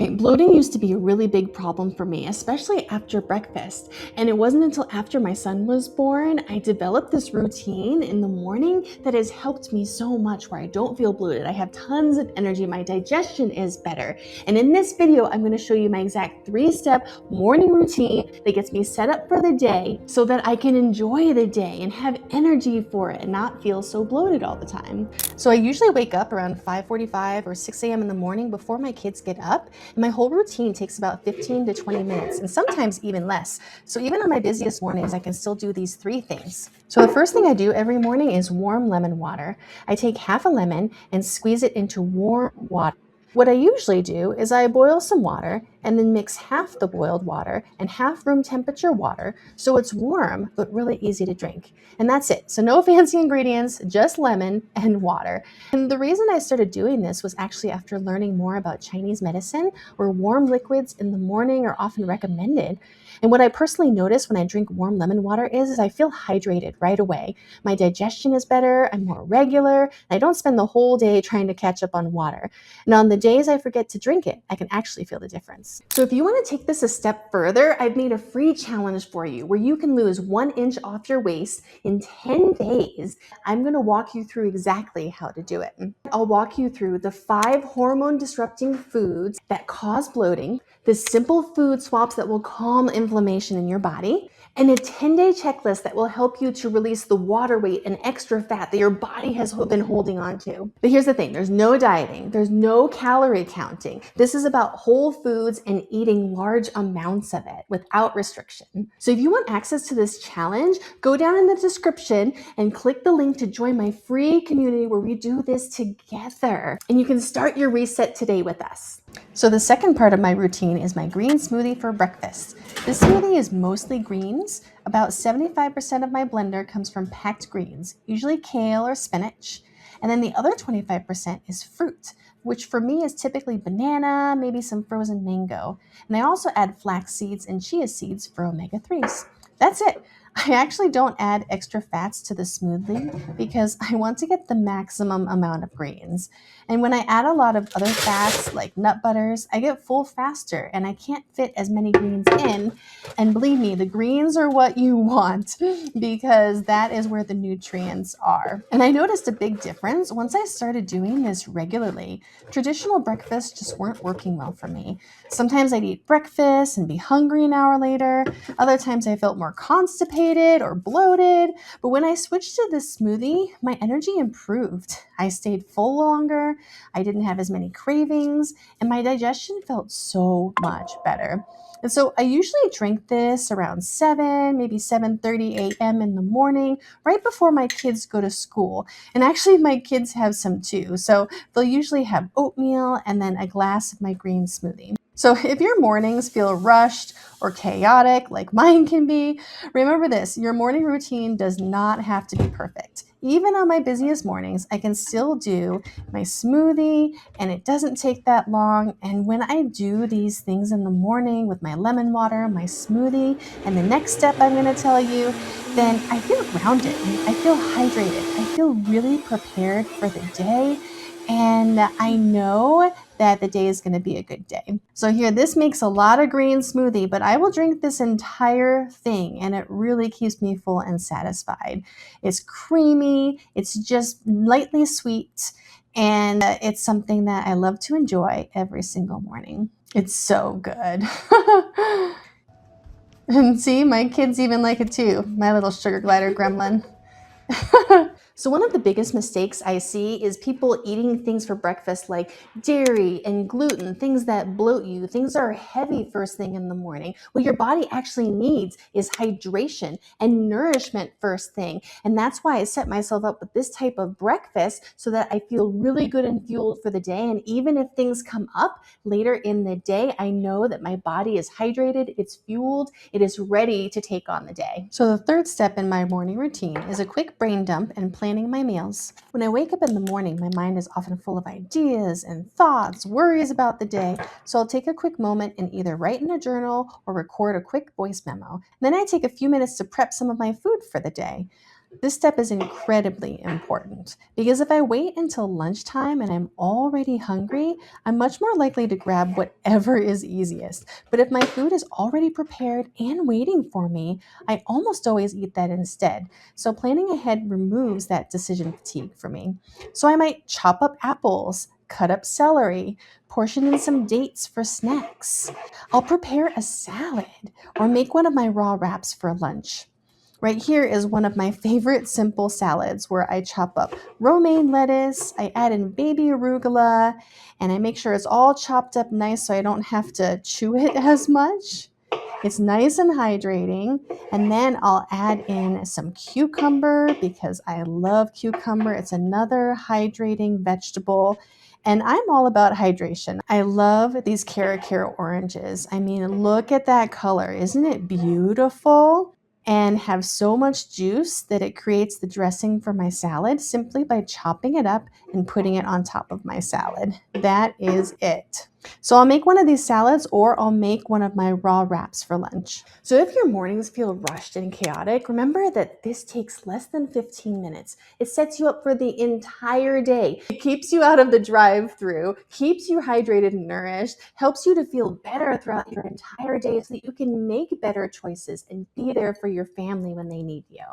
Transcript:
Okay, bloating used to be a really big problem for me, especially after breakfast. And it wasn't until after my son was born, I developed this routine in the morning that has helped me so much where I don't feel bloated. I have tons of energy, my digestion is better. And in this video, I'm gonna show you my exact 3-step morning routine that gets me set up for the day so that I can enjoy the day and have energy for it and not feel so bloated all the time. So I usually wake up around 5:45 or 6 a.m. in the morning before my kids get up. And my whole routine takes about 15 to 20 minutes and sometimes even less. So even on my busiest mornings, I can still do these 3 things. So the first thing I do every morning is warm lemon water. I take half a lemon and squeeze it into warm water. What I usually do is I boil some water and then mix half the boiled water and half room temperature water so it's warm but really easy to drink. And that's it. So no fancy ingredients, just lemon and water. And the reason I started doing this was actually after learning more about Chinese medicine, where warm liquids in the morning are often recommended. And what I personally notice when I drink warm lemon water is I feel hydrated right away. My digestion is better, I'm more regular, and I don't spend the whole day trying to catch up on water. And on the days I forget to drink it, I can actually feel the difference. So if you want to take this a step further, I've made a free challenge for you where you can lose 1 inch off your waist in 10 days. I'm going to walk you through exactly how to do it. I'll walk you through the 5 hormone disrupting foods that cause bloating, the simple food swaps that will calm inflammation in your body, and a 10-day checklist that will help you to release the water weight and extra fat that your body has been holding on to. But here's the thing, there's no dieting, there's no calorie counting. This is about whole foods and eating large amounts of it without restriction. So if you want access to this challenge, go down in the description and click the link to join my free community where we do this together. And you can start your reset today with us. So the second part of my routine is my green smoothie for breakfast. This smoothie is mostly greens. About 75% of my blender comes from packed greens, usually kale or spinach. And then the other 25% is fruit, which for me is typically banana, maybe some frozen mango. And I also add flax seeds and chia seeds for omega-3s. That's it. I actually don't add extra fats to the smoothie because I want to get the maximum amount of greens. And when I add a lot of other fats like nut butters, I get full faster and I can't fit as many greens in. And believe me, the greens are what you want because that is where the nutrients are. And I noticed a big difference once I started doing this regularly. Traditional breakfasts just weren't working well for me. Sometimes I'd eat breakfast and be hungry an hour later. Other times I felt more constipated or bloated. But when I switched to this smoothie, my energy improved. I stayed full longer. I didn't have as many cravings, and my digestion felt so much better. And so I usually drink this around 7, maybe 7:30 a.m. in the morning, right before my kids go to school. And actually my kids have some too. So they'll usually have oatmeal and then a glass of my green smoothie. So if your mornings feel rushed or chaotic like mine can be, remember this, your morning routine does not have to be perfect. Even on my busiest mornings, I can still do my smoothie and it doesn't take that long. And when I do these things in the morning with my lemon water, my smoothie, and the next step I'm going to tell you, then I feel grounded, I feel hydrated, I feel really prepared for the day. And I know that the day is going to be a good day. So here, this makes a lot of green smoothie, but I will drink this entire thing and it really keeps me full and satisfied. It's creamy, it's just lightly sweet, and it's something that I love to enjoy every single morning. It's so good. And see, my kids even like it too, my little sugar glider gremlin. So one of the biggest mistakes I see is people eating things for breakfast like dairy and gluten, things that bloat you, things that are heavy first thing in the morning. What your body actually needs is hydration and nourishment first thing. And that's why I set myself up with this type of breakfast so that I feel really good and fueled for the day. And even if things come up later in the day, I know that my body is hydrated, it's fueled, it is ready to take on the day. So the third step in my morning routine is a quick brain dump and planning my meals. When I wake up in the morning, my mind is often full of ideas and thoughts, worries about the day. So I'll take a quick moment and either write in a journal or record a quick voice memo. And then I take a few minutes to prep some of my food for the day. This step is incredibly important because if I wait until lunchtime and I'm already hungry, I'm much more likely to grab whatever is easiest. But if my food is already prepared and waiting for me, I almost always eat that instead. So planning ahead removes that decision fatigue for me. So I might chop up apples, cut up celery, portion in some dates for snacks. I'll prepare a salad or make one of my raw wraps for lunch. Right here is one of my favorite simple salads where I chop up romaine lettuce, I add in baby arugula, and I make sure it's all chopped up nice so I don't have to chew it as much. It's nice and hydrating. And then I'll add in some cucumber because I love cucumber. It's another hydrating vegetable. And I'm all about hydration. I love these Cara oranges. I mean, look at that color. Isn't it beautiful? And have so much juice that it creates the dressing for my salad simply by chopping it up and putting it on top of my salad. That is it. So I'll make one of these salads or I'll make one of my raw wraps for lunch. So if your mornings feel rushed and chaotic, remember that this takes less than 15 minutes. It sets you up for the entire day. It keeps you out of the drive-through, keeps you hydrated and nourished, helps you to feel better throughout your entire day so that you can make better choices and be there for your family when they need you.